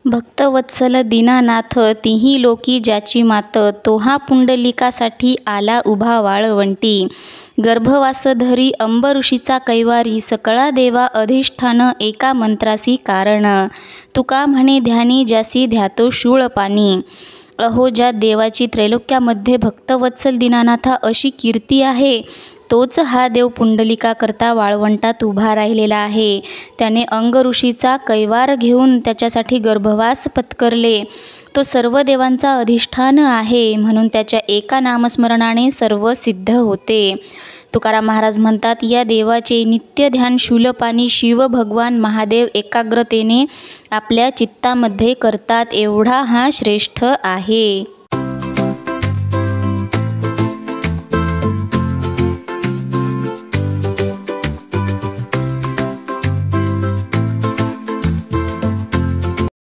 भक्तवत्सल दीनानाथ तिही लोकी ज्याची मात, तोहा पुंडलिकासाठी आला उभा वाळवंटी. गर्भवास धरी अंबऋषीचा कैवारी, सकळा देवा अधिष्ठान एका मंत्रासी कारण. तुका म्हणे ध्यानी ज्यासी ध्यातो शूळपाणी. अहो ज्या देवाची त्रैलोक्यामध्ये भक्तवत्सल दीनानाथा अशी कीर्ती आहे, तोच हा देव पुंडलिकाकरता वाळवंटात उभा राहिलेला आहे. त्याने अंगऋषीचा कैवार घेऊन त्याच्यासाठी गर्भवास पत्करले. तो सर्व देवांचा अधिष्ठान आहे, म्हणून त्याच्या एका नामस्मरणाने सर्व सिद्ध होते. तुकाराम महाराज म्हणतात, या देवाचे नित्य ध्यान शूलपाणी शिव भगवान महादेव एकाग्रतेने आपल्या चित्तामध्ये करतात, एवढा हा श्रेष्ठ आहे.